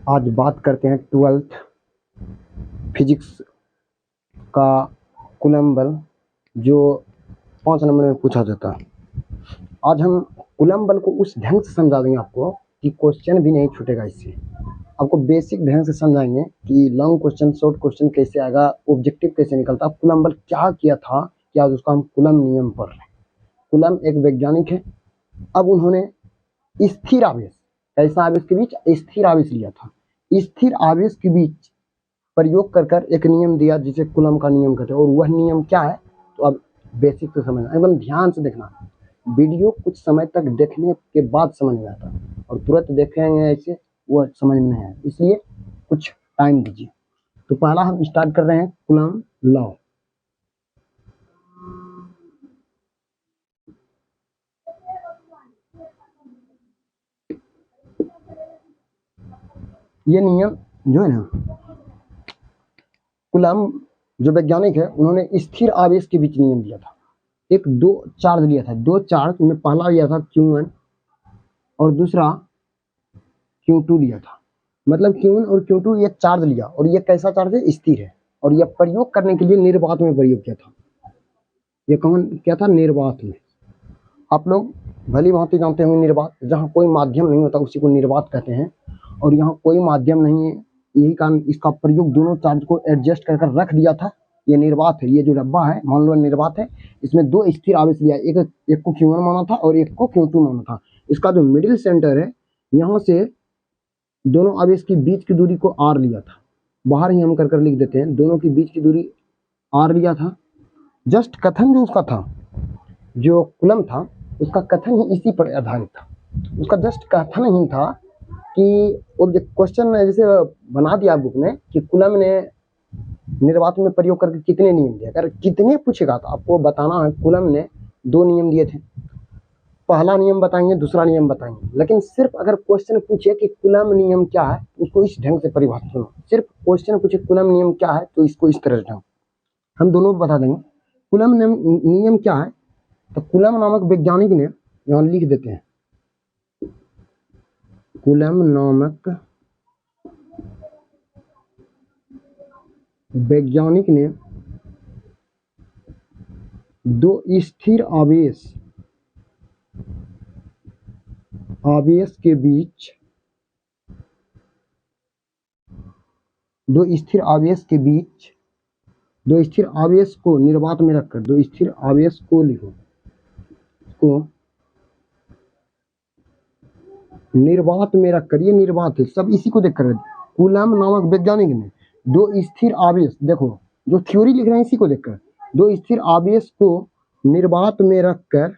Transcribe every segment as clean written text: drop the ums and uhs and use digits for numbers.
आज बात करते हैं 12th फिजिक्स का कूलम्ब बल, जो 5 नंबर में पूछा जाता है। आज हम कूलम्ब बल को उस ढंग से समझा देंगे आपको कि क्वेश्चन भी नहीं छूटेगा इससे। आपको बेसिक ढंग से समझाएंगे कि लॉन्ग क्वेश्चन, शॉर्ट क्वेश्चन कैसे आएगा, ऑब्जेक्टिव कैसे निकलता, कूलम्ब बल क्या किया था, क्या उसका हम कूलम्ब नियम पढ़ रहे हैं। कूलम्ब एक वैज्ञानिक है। अब उन्होंने स्थिर आवेश, कैसा आवेश के बीच स्थिर आवेश लिया था, स्थिर आवेश के बीच प्रयोग कर एक नियम दिया जिसे कूलम्ब का नियम कहते हैं। और वह नियम क्या है, तो अब बेसिक से समझना, एकदम ध्यान से देखना। वीडियो कुछ समय तक देखने के बाद समझ में आता है, और तुरंत देखेंगे ऐसे वह समझ में नहीं आए, इसलिए कुछ टाइम दीजिए। तो पहला हम स्टार्ट कर रहे हैं कूलम्ब लॉ। ये नियम जो है ना, कूलम्ब जो वैज्ञानिक है उन्होंने स्थिर आवेश के बीच नियम दिया था। एक दो चार्ज लिया था, दो चार्ज में पहला लिया था Q1 और दूसरा Q2 लिया था। मतलब Q1 और Q2 ये चार्ज लिया, और ये कैसा चार्ज है, स्थिर है, और यह प्रयोग करने के लिए निर्वात में प्रयोग किया था। ये कौन क्या था, निर्वात में। आप लोग भली भांति जानते होंगे निर्वात, जहाँ कोई माध्यम नहीं होता उसी को निर्वात कहते हैं। और यहाँ कोई माध्यम नहीं है, यही कारण इसका प्रयोग दोनों चार्ज को एडजस्ट कर रख दिया था। ये निर्वात है। ये जो डब्बा है मान लो निर्वात है, इसमें दो स्थिर आवेश लिया, एक को Q1 माना था और एक को Q2 माना था। इसका जो मिडिल सेंटर है, यहाँ से दोनों आवेश की बीच की दूरी को R लिया था। बाहर ही हम कर लिख देते हैं, दोनों की बीच की दूरी R लिया था। जस्ट कथन जो उसका था, जो कूलम्ब था, उसका कथन ही इसी पर आधारित था। उसका जस्ट कथन ही था कि क्वेश्चन जैसे बना दिया बुक में कि कूलम्ब ने निर्वात में प्रयोग करके कितने नियम दिए। अगर कितने पूछेगा तो आपको बताना है कूलम्ब ने 2 नियम दिए थे। पहला नियम बताएंगे, दूसरा नियम बताएंगे। लेकिन सिर्फ अगर क्वेश्चन पूछे कि कूलम्ब नियम क्या है, उसको इस ढंग से परिभाषित करो। सिर्फ क्वेश्चन पूछे कूलम्ब नियम क्या है, तो इसको इस तरह से हम दोनों बता देंगे। कूलम्ब नियम क्या है, तो कूलम्ब नामक वैज्ञानिक ने, यहाँ लिख देते हैं, कूलम्ब नामक वैज्ञानिक ने दो स्थिर आवेश के बीच, दो स्थिर आवेश को निर्वात में रखकर, दो स्थिर आवेश को लिखो, को निर्वात में रखकर, ये निर्वात है, सब इसी को देखकर। कूलम्ब नामक वैज्ञानिक ने दो स्थिर आवेश, देखो जो थ्योरी लिख रहे हैं इसी को देखकर, दो स्थिर आवेश को निर्वात में रखकर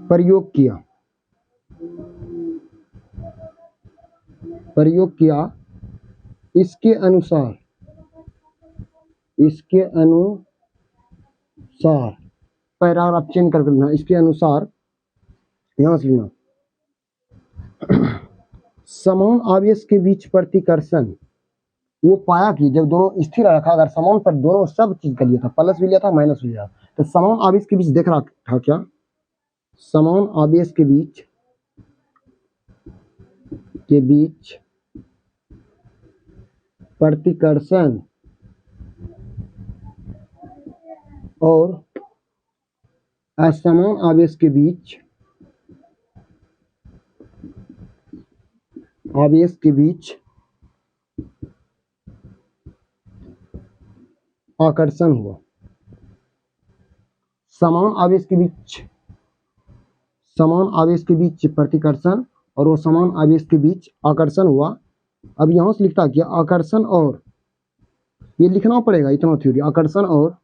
प्रयोग किया। इसके अनुसार पैराग्राफ चेंज कर लेना। इसके अनुसार यहां से लेना, समान आवेश के बीच प्रतिकर्षण, वो पाया कि जब दोनों स्थिर रखा, अगर समान पर दोनों सब चीज का लिया था, प्लस भी लिया था माइनस भी लिया था, तो समान आवेश के बीच देख रहा था क्या, समान आवेश के बीच प्रतिकर्षण और असमान आवेश के बीच आकर्षण हुआ। समान आवेश के बीच प्रतिकर्षण और वो समान आवेश के बीच आकर्षण हुआ। अब यहां से लिखता क्या, आकर्षण और, ये लिखना पड़ेगा इतना थ्योरी, आकर्षण और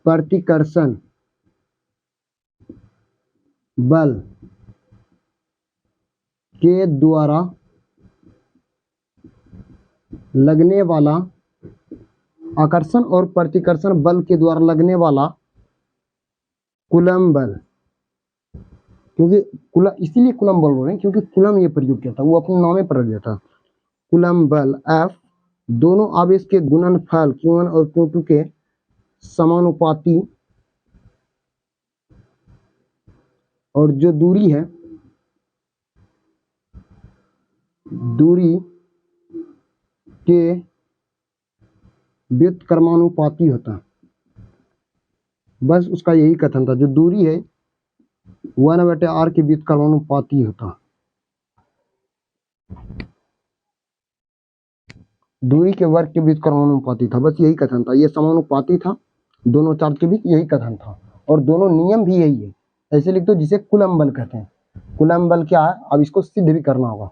प्रतिकर्षण बल के द्वारा लगने वाला, आकर्षण और प्रतिकर्षण बल के द्वारा लगने वाला कूलम्ब बल, क्योंकि इसीलिए कूलम्ब बल बोल रहे हैं क्योंकि कूलम्ब ये प्रयोग किया था, वो अपने नामे पर रख दिया था। कूलम्ब बल F दोनों आवेश के गुणनफल Q1 और Q2 के समानुपाती और जो दूरी है, दूरी के व्युत्क्रमानुपाती होता है। बस उसका यही कथन था, जो दूरी है 1/r के व्युत्क्रमानुपाती होता। दूरी के वर्ग के व्युत्क्रमानुपाती था, बस यही कथन था। ये समानुपाती था दोनों चार्ज के बीच, यही कथन था। और दोनों नियम भी यही है। ऐसे लिख दो, जिसे कूलम बल कहते हैं। कूलम बल क्या है, अब इसको सिद्ध भी करना होगा।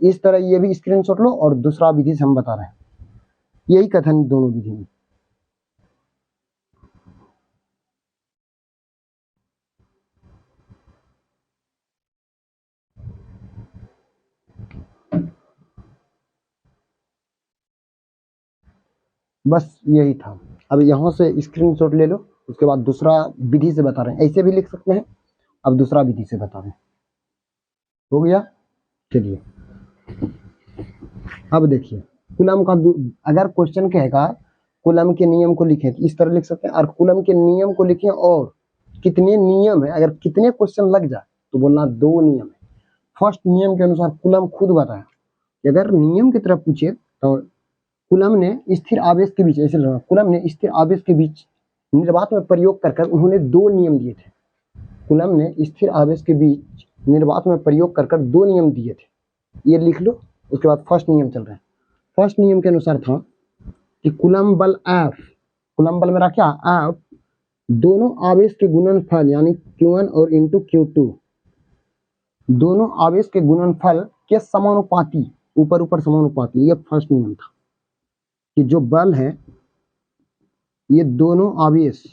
इस तरह ये भी स्क्रीनशॉट लो, और दूसरा विधि से हम बता रहे हैं, यही कथन दोनों विधि में। बस यही था। अब यहाँ से स्क्रीनशॉट ले लो, उसके बाद दूसरा विधि से बता रहे हैं। ऐसे भी लिख सकते हैं, अब दूसरा विधि से बता रहे हैं। हो गया, चलिए अब देखिए कूलम का अगर क्वेश्चन कहेगा कूलम के नियम को लिखें तो इस तरह लिख सकते हैं, और कूलम के नियम को लिखें और कितने नियम है, अगर कितने क्वेश्चन लग जाए तो बोलना 2 नियम है। फर्स्ट नियम के अनुसार कूलम खुद बताया, अगर नियम की तरफ पूछे तो कूलम ने स्थिर आवेश के बीच, ऐसे लगा, कूलम ने स्थिर आवेश के बीच निर्वात में प्रयोग कर उन्होंने 2 नियम दिए थे। कूलम ने स्थिर आवेश के बीच निर्वात में प्रयोग कर 2 नियम दिए थे, ये लिख लो। उसके बाद फर्स्ट नियम चल रहा है। फर्स्ट नियम के अनुसार था कि कूलम बल F, कूलम बल मेरा क्या F, दोनों आवेश के गुणनफल यानी Q1 और इंटू Q2, दोनों आवेश के गुणनफल के समानुपाती, ऊपर ऊपर समानुपाती। ये फर्स्ट नियम था कि जो बल है ये दोनों आवेश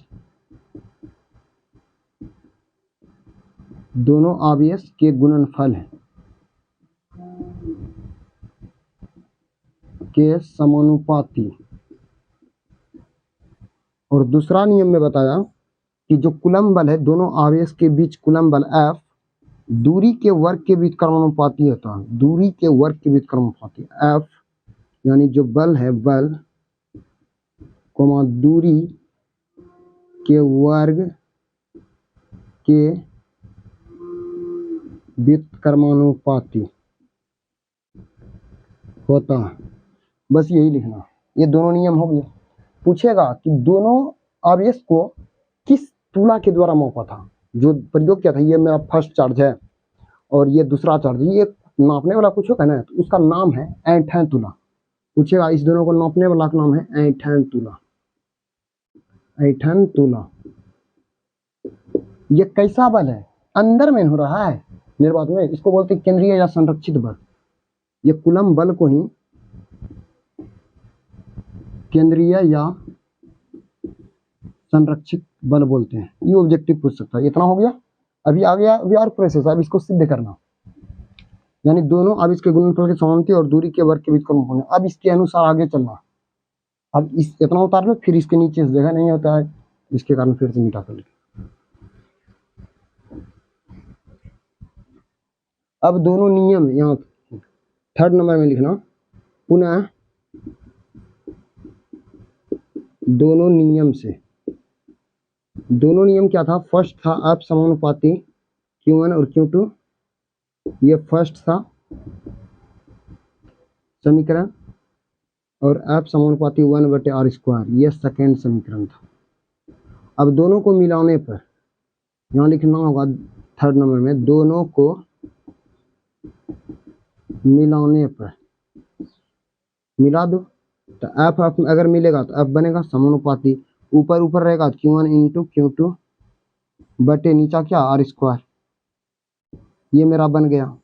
के गुणनफल है के समानुपाती। और दूसरा नियम में बताया कि जो कूलम बल है दोनों आवेश के बीच कूलम बल F दूरी के वर्ग के बीच क्रमानुपाती होता है। दूरी के वर्ग के बीच क्रमानुपाती F यानी जो बल है, बल कोमा दूरी के वर्ग के व्युत्क्रमानुपाती होता है। बस यही लिखना, ये दोनों नियम हो गया। पूछेगा कि दोनों आवेश को किस तुला के द्वारा मापा था, जो प्रयोग किया था। ये मेरा फर्स्ट चार्ज है और ये दूसरा चार्ज है, ये नापने वाला कुछ होगा ना, तो उसका नाम है ऐंठन तुला। पूछेगा इस दोनों को नापने वाला का नाम है ऐंठन तुला। ऐंठन तुला ये कैसा बल है, अंदर में हो रहा है निर्वात में, इसको बोलते हैं केंद्रीय या संरक्षित बल। ये कूलम बल को ही केंद्रीय या संरक्षित बल बोलते हैं। ये ऑब्जेक्टिव पूछ सकता है। इतना हो गया। अभी आ गया अभी और प्रोसेस, अब इसको सिद्ध करना, यानी दोनों आवेश के गुणनफल के समानुपाती और दूरी के वर्ग के बीच क्रम होने। अब इसके अनुसार आगे चलना। अब इस इतना उतार लो, फिर इसके नीचे जगह नहीं होता है, इसके कारण फिर से मिटा कर लिखो। अब दोनों नियम यहाँ थर्ड नंबर में लिखना, पुनः दोनों नियम से। दोनों नियम क्या था, फर्स्ट था F समानुपाती Q1 और Q2, ये फर्स्ट था समीकरण, और F समानुपाती 1/r², ये सेकेंड समीकरण था। अब दोनों को मिलाने पर यहाँ लिखना होगा थर्ड नंबर में, दोनों को मिलाने पर मिला दो तो F अगर मिलेगा तो F बनेगा समानुपाती, ऊपर ऊपर रहेगा Q1 इंटू Q2 बटे नीचा क्या r², ये मेरा बन गया।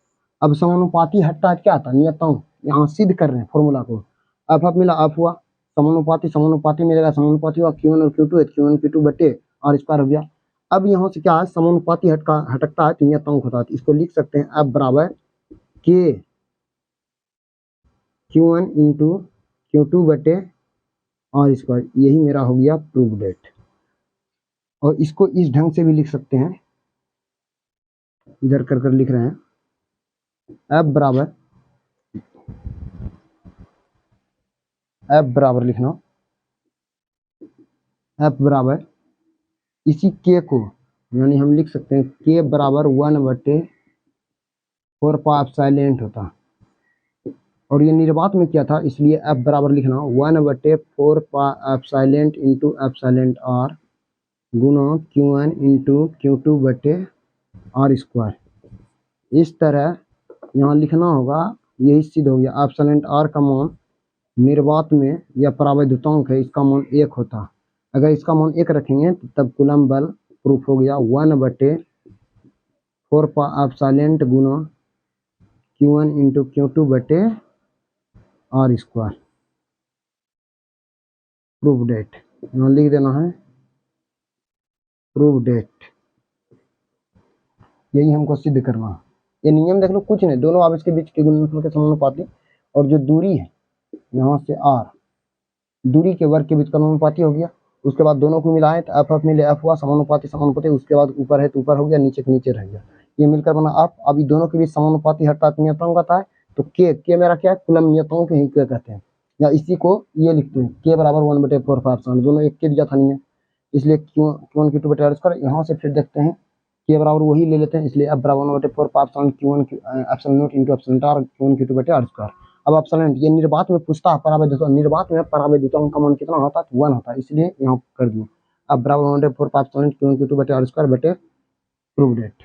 अब समानुपाती हटता क्या आता, नियतांक, यहाँ सिद्ध कर रहे हैं फॉर्मूला को। F मिला, F हुआ, समानुपाती मिलेगा, समानुपाती हुआ Q1 और Q2 है, Q1 Q2 बटे r² हो गया। अब यहाँ से क्या है, समानुपाती हटकता है तो नियतांक होता है, तो इसको लिख सकते हैं F बराबर K Q1 इंटू Q2 बटे r²। यही मेरा हो गया प्रूव डेट। और इसको इस ढंग से भी लिख सकते हैं, इधर कर लिख रहे हैं, F बराबर लिखना, F बराबर इसी K को यानी हम लिख सकते हैं के बराबर 1/4 पाई एप्सिलॉन होता। और ये निर्वात में क्या था, इसलिए एफ बराबर लिखना 1/4 pi epsilon into epsilon r गुना Q1 इंटू Q2/r²। इस तरह यहाँ लिखना होगा। यही सिद्ध हो गया एप्सिलॉन आर का मान निर्वात में या परावैद्युतांक है, इसका मान 1 होता। अगर इसका मान 1 रखेंगे तो तब कूलम्ब बल प्रूफ हो गया 1/4 पाई एप्सिलॉन गुना Q1 इंटू Q2/r²। प्रूफ डेट यहाँ लिख देना है, प्रूफ डेट। यही हमको सिद्ध करना है। ये नियम देख लो, कुछ नहीं, दोनों आवेश के बीच के गुणनफल के समानुपाती और जो दूरी है यहाँ से r, दूरी के वर्ग के बीच का समानुपाती हो गया। उसके बाद दोनों को मिलाएं तो एफ मिले एफ हुआ, समानुपाती समानुपाती। उसके बाद ऊपर है तो ऊपर हो गया, नीचे के नीचे रह गया, ये मिलकर बना एफ। अब इन दोनों के बीच समानुपाती हटता है नियतांक आता है, तो के मेरा क्या है, कूलम्ब नियतांक ही क्या कहते हैं, या इसी को ये लिखते हैं के बराबर 1/4 दोनों एक के दिया था नियम, इसलिए Q1 Q2/r²। यहाँ से फिर देखते हैं के बराबर वही ले लेते हैं, इसलिए एफ बराबर 1/4 pi Q1 epsilon naught into epsilon r Q1 Q2/r²। अब एप्सिलॉन ये निर्वात में पूछता है परावैद्युतांक, निर्वात में परावैद्युतांक का मान कितना होता है, 1 होता है, इसलिए यहाँ कर दिया। अब बराबर 1/4 pi Q1 Q2/r² proof date.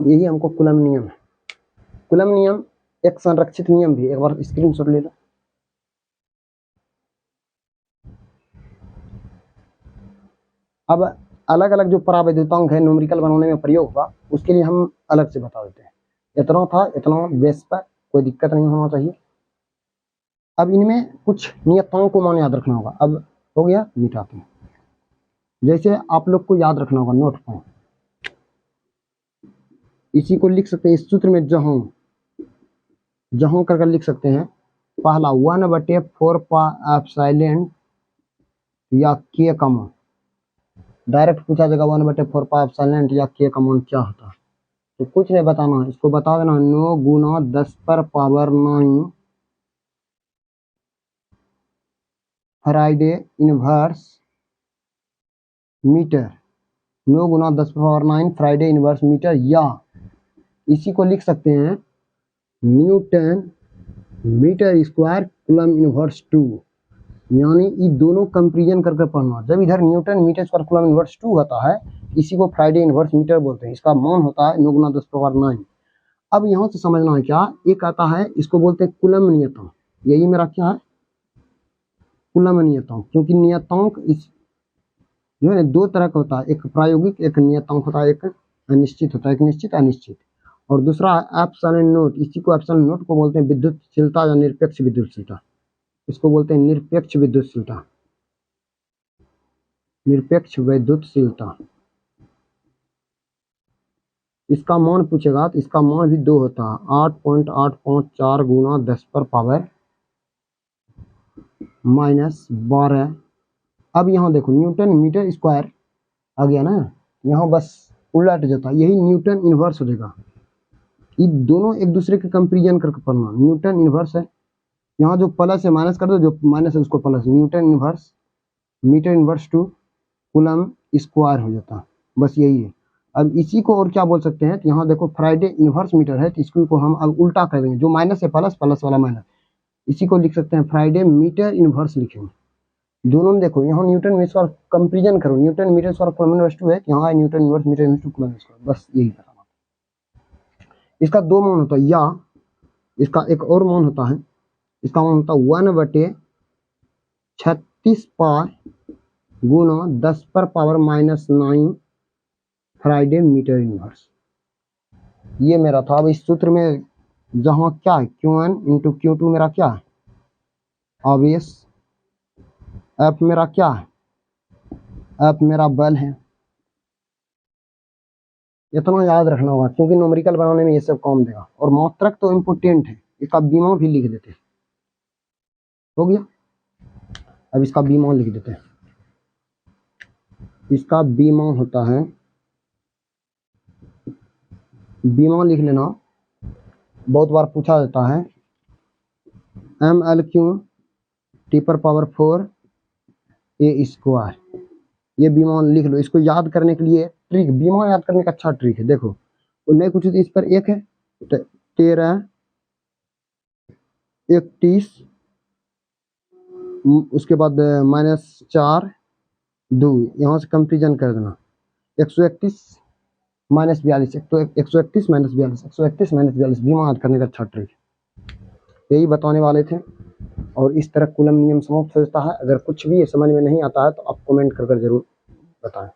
यही हमको कूलम्ब नियम है। कूलम्ब नियम एक संरक्षित नियम भी, एक बार स्क्रीनशॉट ले लो। अब अलग अलग जो परावैद्युतांक है न्यूमेरिकल बनाने में प्रयोग हुआ, उसके लिए हम अलग से बता देते हैं। इतना था, इतना बेस पर कोई दिक्कत नहीं होना चाहिए। अब इनमें कुछ नियतांक को मान याद रखना होगा। अब हो गया, मिटाते हैं। जैसे आप लोग को याद रखना होगा नोट पॉइंट, इसी को लिख सकते हैं इस सूत्र में जहां जहां करके लिख सकते हैं। पहला 1/4 पाई एप्सिलॉन या के का मान डायरेक्ट पूछा जाएगा, 1/4 पाई एप्सिलॉन या के का मान क्या होता है, तो कुछ नहीं बताना है, इसको बता देना 9 गुना 10⁻⁹ फैराडे इनवर्स मीटर। 9 गुना 10⁻⁹ फैराडे इनवर्स मीटर, या इसी को लिख सकते हैं newton metre square coulomb inverse 2। यानी ये दोनों कंपेरिजन करके पढ़ना। जब इधर newton metre square coulomb inverse 2 होता है, इसी को फ्राइडे इनवर्स मीटर बोलते हैं, इसका मान होता है 9 गुना 10⁻⁹। अब यहाँ से समझना है क्या, एक आता है इसको बोलते हैं कूलम्ब नियतांक। यही मेरा क्या है, कूलम्ब नियतांक। क्योंकि नियतांक इस जो है दो तरह का होता है, एक प्रायोगिक एक नियतांक होता है, एक अनिश्चित होता है, एक निश्चित अनिश्चित। और दूसरा एप्सिलॉन नोट, इसी को एप्सिलॉन नोट को बोलते हैं विद्युतशीलता या निरपेक्ष विद्युतशीलता। इसको बोलते हैं निरपेक्ष विद्युतशीलता, निरपेक्ष विद्युतशीलता। इसका मान पूछेगा तो इसका मान भी 2 होता है, 8.854 गुना 10⁻⁻12। अब यहाँ देखो न्यूटन मीटर स्क्वायर आ गया ना, यहाँ बस उलट जाता है, यही न्यूटन इनवर्स हो जाएगा। ये दोनों एक दूसरे के कंपेरिजन करके पढ़ना। न्यूटन इनवर्स है, यहाँ जो प्लस है माइनस कर दो, जो माइनस है उसको plus. Newton inverse metre inverse 2 coulomb square हो जाता है, बस यही है। अब इसी को और क्या बोल सकते हैं, तो यहाँ देखो फ्राइडे इनवर्स मीटर है, तो इसको को हम अब उल्टा कर देंगे, जो माइनस है प्लस, प्लस वाला माइनस, इसी को लिख सकते हैं फ्राइडे मीटर इनवर्स लिखेंगे। दोनों में देखो, यहाँ न्यूटन मीटर स्क्वायर कंपेरिजन करो, newton metre square coulomb inverse 2 है, यहाँ है newton inverse metre inverse 2 coulomb square, बस यही करना। इसका 2 मान होता है, या इसका एक और मान होता है, इसका मान होता है 1/36 पाई गुना 10⁻⁻⁹ फ्राइडे मीटर इनवर्स। ये मेरा था। अब इस सूत्र में जहाँ क्या है, Q1 इंटू Q2 मेरा क्या है, आवेश। F मेरा क्या है, F मेरा बल है। इतना याद रखना होगा, क्योंकि न्यूमेरिकल बनाने में ये सब काम देगा। और मात्रक तो इम्पोर्टेंट है, इसका बीमा भी लिख देते हैं। हो गया, अब इसका बीमा लिख देते हैं। इसका बीमा होता है, बीमा लिख लेना, बहुत बार पूछा जाता है, mL3T⁴ A²। ये बीमा लिख लो। इसको याद करने के लिए ट्रिक बीमा याद करने का अच्छा ट्रिक है। देखो नहीं कुछ इस पर एक है 13 31, उसके बाद -4 2, यहाँ से कंपेरिजन कर देना 131 -42, 131 -42, 131 -42 बीमा याद करने का अच्छा ट्रिक यही बताने वाले थे। और इस तरह कूलम नियम समाप्त हो जाता है। अगर कुछ भी समझ में नहीं आता है तो आप कमेंट कर जरूर बताएं।